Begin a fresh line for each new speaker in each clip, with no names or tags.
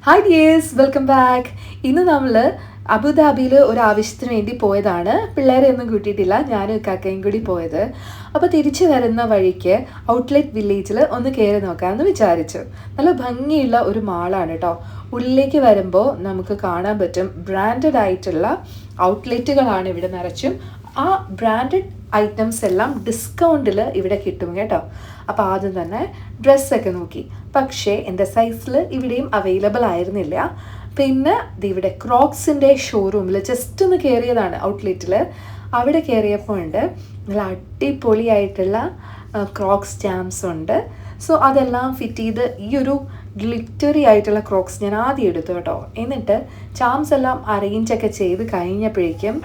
Hi dears, welcome back. ഇന്ന് നമ്മൾ അബുദാബിയിൽ ഒരു ആവശ്യത്തിന് വേണ്ടി പോയതാണ്. പിള്ളേരെ ഒന്നും കൂട്ടിയിട്ടില്ല, ഞാനും കാക്കയും കൂടി പോയത്. അപ്പോൾ തിരിച്ചു വരുന്ന വഴിക്ക് ഔട്ട്ലെറ്റ് വില്ലേജിൽ ഒന്ന് കയറി നോക്കാമെന്ന് വിചാരിച്ചു. നല്ല ഭംഗിയുള്ള ഒരു മാളാണ് കേട്ടോ. ഉള്ളിലേക്ക് വരുമ്പോൾ നമുക്ക് കാണാൻ പറ്റും ബ്രാൻഡഡ് ആയിട്ടുള്ള ഔട്ട്ലെറ്റുകളാണ് ഇവിടെ നിറച്ചും. ആ ബ്രാൻഡഡ് ഐറ്റംസ് എല്ലാം ഡിസ്കൗണ്ടിൽ ഇവിടെ കിട്ടും കേട്ടോ. അപ്പോൾ ആദ്യം തന്നെ ഡ്രസ്സൊക്കെ നോക്കി, പക്ഷേ എൻ്റെ സൈസിൽ ഇവിടെയും അവൈലബിൾ ആയിരുന്നില്ല. പിന്നെ ഇവിടെ ക്രോക്സിൻ്റെ ഷോറൂമിൽ ജസ്റ്റ് ഒന്ന് കയറിയതാണ് ഔട്ട്ലെറ്റിൽ. അവിടെ കയറിയപ്പോൾ ഉണ്ട് നല്ല അടിപൊളിയായിട്ടുള്ള ക്രോക്സ് ജാംസ് ഉണ്ട്. സോ അതെല്ലാം ഫിറ്റ് ചെയ്ത് ഈ ഒരു ഗ്ലിറ്ററി ആയിട്ടുള്ള ക്രോക്സ് ഞാൻ ആദ്യം എടുത്തു കേട്ടോ. എന്നിട്ട് ചാംസ് എല്ലാം അറേഞ്ചൊക്കെ ചെയ്ത് കഴിഞ്ഞപ്പോഴേക്കും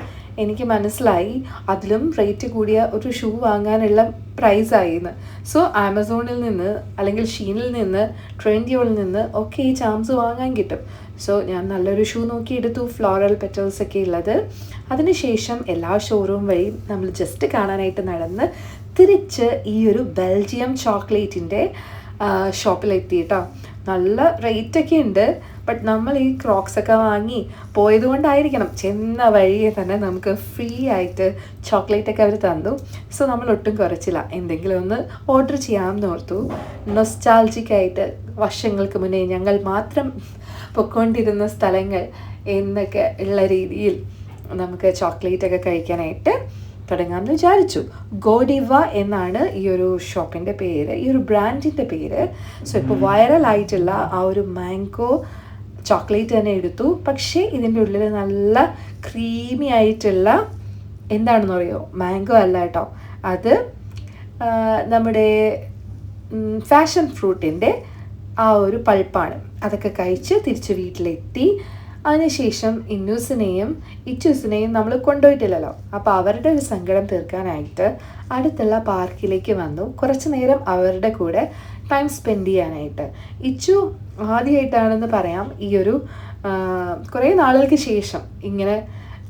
എനിക്ക് മനസ്സിലായി അതിലും റേറ്റ് കൂടിയ ഒരു ഷൂ വാങ്ങാനുള്ള പ്രൈസായിന്ന്. സോ ആമസോണിൽ നിന്ന് അല്ലെങ്കിൽ ഷീനിൽ നിന്ന് ട്രെൻഡിയോയിൽ നിന്ന് ഒക്കെ ഈ ചാംസ് വാങ്ങാൻ കിട്ടും. സോ ഞാൻ നല്ലൊരു ഷൂ നോക്കി എടുത്തു, ഫ്ലോറൽ പെറ്റൽസ് ഒക്കെ ഉള്ളത്. അതിനുശേഷം എല്ലാ ഷോറൂം വഴിയും നമ്മൾ ജസ്റ്റ് കാണാനായിട്ട് നടന്ന് തിരിച്ച് ഈ ഒരു ബെൽജിയം ചോക്ലേറ്റിൻ്റെ ഷോപ്പിലെത്തി കേട്ടോ. നല്ല റേറ്റൊക്കെ ഉണ്ട്, ബട്ട് നമ്മൾ ഈ ക്രോക്സൊക്കെ വാങ്ങി പോയത് കൊണ്ടായിരിക്കണം ചെന്ന വഴിയെ തന്നെ നമുക്ക് ഫ്രീ ആയിട്ട് ചോക്ലേറ്റൊക്കെ അവർ തന്നു. സോ നമ്മൾ ഒട്ടും കുറച്ചില്ല, എന്തെങ്കിലും ഒന്ന് ഓർഡർ ചെയ്യാമെന്ന് ഓർത്തു. നൊസ്റ്റാൾജിക്കായിട്ട് വർഷങ്ങൾക്ക് മുന്നേ ഞങ്ങൾ മാത്രം പൊയ്ക്കൊണ്ടിരുന്ന സ്ഥലങ്ങൾ എന്നൊക്കെ ഉള്ള രീതിയിൽ നമുക്ക് ചോക്ലേറ്റൊക്കെ കഴിക്കാനായിട്ട് തുടങ്ങാമെന്ന് വിചാരിച്ചു. ഗോഡിവ എന്നാണ് ഈ ഒരു ഷോപ്പിൻ്റെ പേര്, ഈ ഒരു ബ്രാൻഡിൻ്റെ പേര്. സോ ഇപ്പോൾ വൈറലായിട്ടുള്ള ആ ഒരു മാംഗോ ചോക്ലേറ്റ് തന്നെ എടുത്തു. പക്ഷേ ഇതിൻ്റെ ഉള്ളിൽ നല്ല ക്രീമി ആയിട്ടുള്ള എന്താണെന്ന് പറയുമോ, മാംഗോ അല്ല കേട്ടോ, അത് നമ്മുടെ ഫാഷൻ ഫ്രൂട്ടിൻ്റെ ആ ഒരു പൾപ്പാണ്. അതൊക്കെ കഴിച്ച് തിരിച്ച് വീട്ടിലെത്തി. അതിനുശേഷം ഇന്നൂസിനെയും ഇച്ചൂസിനെയും നമ്മൾ കൊണ്ടുപോയിട്ടില്ലല്ലോ. അപ്പോൾ അവരുടെ ഒരു സങ്കടം തീർക്കാനായിട്ട് അടുത്തുള്ള പാർക്കിലേക്ക് വന്നു. കുറച്ച് നേരം അവരുടെ കൂടെ ടൈം സ്പെൻഡ് ചെയ്യാനായിട്ട്. ഇച്ചു ആദ്യമായിട്ടാണെന്ന് പറയാം ഈ ഒരു കുറേ നാളുകൾക്ക് ശേഷം ഇങ്ങനെ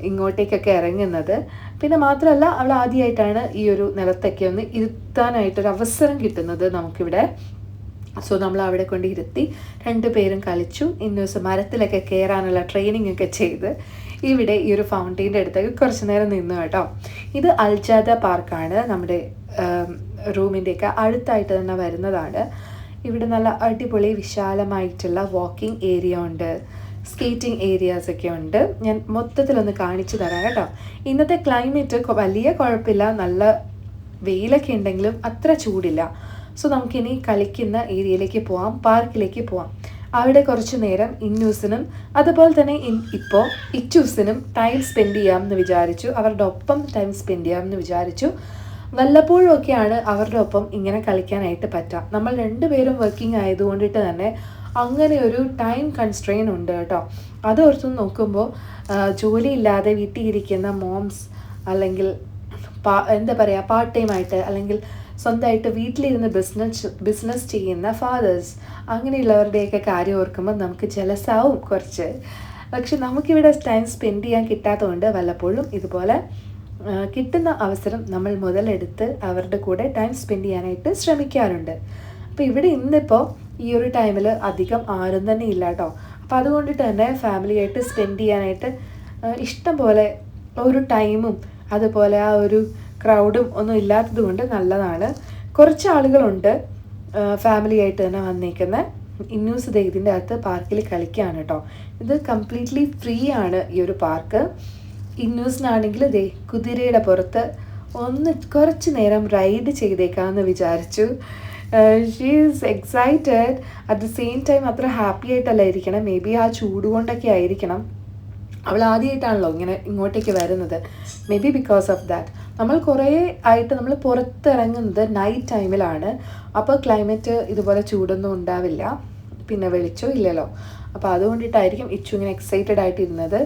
ഇങ്ങോട്ടേക്കൊക്കെ ഇറങ്ങുന്നത്. പിന്നെ മാത്രമല്ല അവൾ ആദ്യമായിട്ടാണ് ഈ ഒരു നിലത്തൊക്കെ ഒന്ന് ഇരുത്താനായിട്ടൊരു അവസരം കിട്ടുന്നത് നമുക്കിവിടെ. സോ നമ്മൾ അവിടെ കൊണ്ട് ഇരുത്തി രണ്ടുപേരും കളിച്ചു. ഇന്നൂസ് മരത്തിലൊക്കെ കയറാനുള്ള ട്രെയിനിങ് ഒക്കെ ചെയ്ത് ഇവിടെ ഈ ഒരു ഫൗണ്ടെയിൻ്റെ അടുത്തേക്ക് കുറച്ച് നേരം നിന്നു കേട്ടോ. ഇത് അൽജാദ പാർക്കാണ്, നമ്മുടെ റൂമിൻ്റെയൊക്കെ അടുത്തായിട്ട് തന്നെ വരുന്നതാണ്. ഇവിടെ നല്ല അടിപൊളി വിശാലമായിട്ടുള്ള വാക്കിംഗ് ഏരിയ ഉണ്ട്, സ്കേറ്റിംഗ് ഏരിയാസൊക്കെ ഉണ്ട്. ഞാൻ മൊത്തത്തിലൊന്ന് കാണിച്ചു തരാം കേട്ടോ. ഇന്നത്തെ ക്ലൈമറ്റ് വലിയ കുഴപ്പമില്ല, നല്ല വെയിലൊക്കെ ഉണ്ടെങ്കിലും അത്ര ചൂടില്ല. സോ നമുക്കിനി കളിക്കുന്ന ഏരിയയിലേക്ക് പോവാം, പാർക്കിലേക്ക് പോവാം. അവിടെ കുറച്ച് നേരം ഇന്നൂസിനും അതുപോലെ തന്നെ ഇപ്പോൾ ഇച്ചൂസിനും ടൈം സ്പെൻഡ് ചെയ്യാമെന്ന് വിചാരിച്ചു. അവരുടെ ഒപ്പം ടൈം സ്പെൻഡ് ചെയ്യാമെന്ന് വിചാരിച്ചു. വല്ലപ്പോഴും ഒക്കെയാണ് അവരുടെ ഒപ്പം ഇങ്ങനെ കളിക്കാനായിട്ട് പറ്റുക. നമ്മൾ രണ്ടുപേരും വർക്കിംഗ് ആയതുകൊണ്ടിട്ട് തന്നെ അങ്ങനെ ഒരു ടൈം കൺസ്ട്രെയിൻ ഉണ്ട് കേട്ടോ. അതോർത്ത് നോക്കുമ്പോൾ ജോലിയില്ലാതെ വീട്ടിൽ ഇരിക്കുന്ന മോംസ് അല്ലെങ്കിൽ എന്താ പറയുക, പാർട്ട് ടൈം ആയിട്ട് അല്ലെങ്കിൽ സ്വന്തമായിട്ട് വീട്ടിലിരുന്ന് ബിസിനസ് ചെയ്യുന്ന ഫാദേഴ്സ്, അങ്ങനെയുള്ളവരുടെയൊക്കെ കാര്യം ഓർക്കുമ്പോൾ നമുക്ക് ജലസാവും കുറച്ച്. പക്ഷെ നമുക്കിവിടെ ടൈം സ്പെൻഡ് ചെയ്യാൻ കിട്ടാത്തതുകൊണ്ട് വല്ലപ്പോഴും ഇതുപോലെ കിട്ടുന്ന അവസരം നമ്മൾ മുതലെടുത്ത് അവരുടെ കൂടെ ടൈം സ്പെൻഡ് ചെയ്യാനായിട്ട് ശ്രമിക്കാറുണ്ട്. അപ്പോൾ ഇവിടെ ഇന്നിപ്പോൾ ഈ ഒരു ടൈമിൽ അധികം ആരും തന്നെ ഇല്ല കേട്ടോ. അപ്പോൾ അതുകൊണ്ടിട്ട് തന്നെ ഫാമിലിയായിട്ട് സ്പെൻഡ് ചെയ്യാനായിട്ട് ഇഷ്ടം പോലെ ഒരു ടൈമും അതുപോലെ ആ ഒരു ക്രൗഡും ഒന്നും ഇല്ലാത്തത് കൊണ്ട് നല്ലതാണ്. കുറച്ച് ആളുകളുണ്ട് ഫാമിലി ആയിട്ട് തന്നെ വന്നേക്കുന്ന. ഇന്നൂസ് ഇതിൻ്റെ അകത്ത് പാർക്കിൽ കളിക്കുകയാണ് കേട്ടോ. ഇത് കംപ്ലീറ്റ്ലി ഫ്രീ ആണ് ഈ ഒരു പാർക്ക്. ഇന്നൂസിനാണെങ്കിൽ കുതിരയുടെ പുറത്ത് ഒന്ന് കുറച്ച് നേരം റൈഡ് ചെയ്തേക്കാമെന്ന് വിചാരിച്ചു. She is excited. At the same time അത്ര ഹാപ്പി ആയിട്ടല്ല ഇരിക്കണം. മേ ബി ആ ചൂട് കൊണ്ടൊക്കെ ആയിരിക്കണം, അവൾ ആദ്യമായിട്ടാണല്ലോ ഇങ്ങനെ ഇങ്ങോട്ടേക്ക് വരുന്നത്. May be because of that. നമ്മൾ കുറേ ആയിട്ട് നമ്മൾ പുറത്തിറങ്ങുന്നത് നൈറ്റ് ടൈമിലാണ്. അപ്പോൾ ക്ലൈമറ്റ് ഇതുപോലെ ചൂടൊന്നും ഉണ്ടാവില്ല, പിന്നെ വെളിച്ചോ ഇല്ലല്ലോ. അപ്പോൾ അതുകൊണ്ടിട്ടായിരിക്കും ഇച്ചു ഇങ്ങനെ എക്സൈറ്റഡ് ആയിട്ടിരുന്നത്.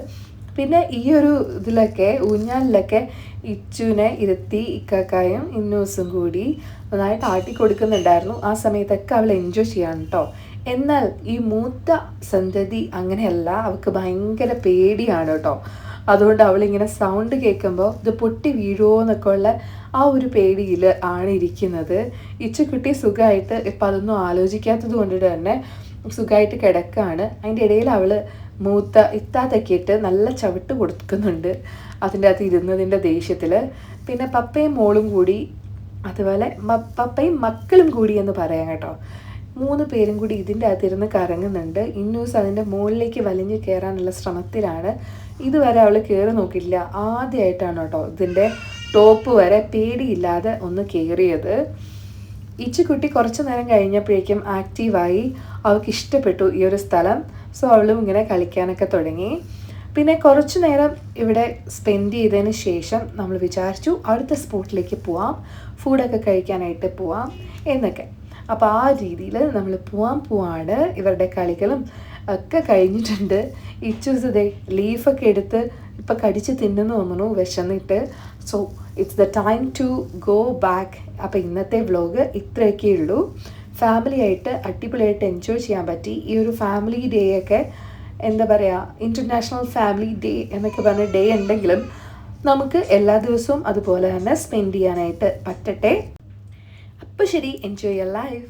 പിന്നെ ഈ ഒരു ഇതിലൊക്കെ ഊഞ്ഞാലിലൊക്കെ ഇച്ചുവിനെ ഇരുത്തി ഇക്കാക്കായും ഇന്നൂസും കൂടി നന്നായിട്ട് ആട്ടി കൊടുക്കുന്നുണ്ടായിരുന്നു. ആ സമയത്തൊക്കെ അവൾ എൻജോയ് ചെയ്യാണ് കേട്ടോ. എന്നാൽ ഈ മൂത്ത സന്തതി അങ്ങനെയല്ല, അവൾക്ക് ഭയങ്കര പേടിയാണ് കേട്ടോ. അതുകൊണ്ട് അവളിങ്ങനെ സൗണ്ട് കേൾക്കുമ്പോൾ ഇത് പൊട്ടി വീഴുമോ എന്നൊക്കെ ഉള്ള ആ ഒരു പേടിയിൽ ആണ് ഇരിക്കുന്നത്. ഇച്ചുകുട്ടി സുഖമായിട്ട് ഇപ്പം അതൊന്നും ആലോചിക്കാത്തത് കൊണ്ടിട്ട് തന്നെ സുഖമായിട്ട് കിടക്കുകയാണ്. അതിൻ്റെ ഇടയിൽ അവൾ മൂത്ത ഇത്താത്തൊക്കെ ഇട്ട് നല്ല ചവിട്ട് കൊടുക്കുന്നുണ്ട് അതിൻ്റെ അകത്ത് ഇരുന്നതിൻ്റെ ദേഷ്യത്തിൽ. പിന്നെ പപ്പയും മോളും കൂടി, അതുപോലെ പപ്പയും മക്കളും കൂടി എന്ന് പറയാം കേട്ടോ, 3 പേരും കൂടി ഇതിൻ്റെ അകത്തിരുന്ന് കറങ്ങുന്നുണ്ട്. ഇന്നൂസ് അതിൻ്റെ മുകളിലേക്ക് വലിഞ്ഞ് കയറാനുള്ള ശ്രമത്തിലാണ്. ഇതുവരെ അവൾ കയറി നോക്കിയില്ല. ആദ്യമായിട്ടാണ് കേട്ടോ ഇതിൻ്റെ ടോപ്പ് വരെ പേടിയില്ലാതെ ഒന്ന് കയറിയത്. ഇച്ചുകുട്ടി കുറച്ച് നേരം കഴിഞ്ഞപ്പോഴേക്കും ആക്റ്റീവായി. അവൾക്ക് ഇഷ്ടപ്പെട്ടു ഈ ഒരു സ്ഥലം. സോ അവളും ഇങ്ങനെ കളിക്കാനൊക്കെ തുടങ്ങി. പിന്നെ കുറച്ച് നേരം ഇവിടെ സ്പെൻഡ് ചെയ്തതിന് ശേഷം നമ്മൾ വിചാരിച്ചു അടുത്ത സ്പോട്ടിലേക്ക് പോവാം, ഫുഡൊക്കെ കഴിക്കാനായിട്ട് പോവാം എന്നൊക്കെ. അപ്പോൾ ആ രീതിയിൽ നമ്മൾ പോവാണ്. ഇവരുടെ കളികളും ഒക്കെ കഴിഞ്ഞിട്ടുണ്ട്. ഇച്ചൂസ് ഇതേ ലീഫൊക്കെ എടുത്ത് ഇപ്പം കടിച്ച് തിന്നുന്നു തോന്നുന്നു വിശന്നിട്ട്. So it's the time to go back. അപ്പോൾ ഇന്നത്തെ വ്ലോഗ് ഇത്രയൊക്കെ ഉള്ളൂ. ഫാമിലി ആയിട്ട് അടിപൊളിയായിട്ട് എൻജോയ് ചെയ്യാൻ പറ്റി. ഈ ഒരു ഫാമിലി ഡേ ഒക്കെ എന്താ പറയുക, ഇൻ്റർനാഷണൽ ഫാമിലി ഡേ എന്നൊക്കെ പറഞ്ഞ ഡേ ഉണ്ടെങ്കിലും നമുക്ക് എല്ലാ ദിവസവും അതുപോലെ തന്നെ സ്പെൻഡ് ചെയ്യാനായിട്ട് പറ്റട്ടെ. അപ്പോൾ ശരി, എൻജോയ് യുവർ ലൈഫ്.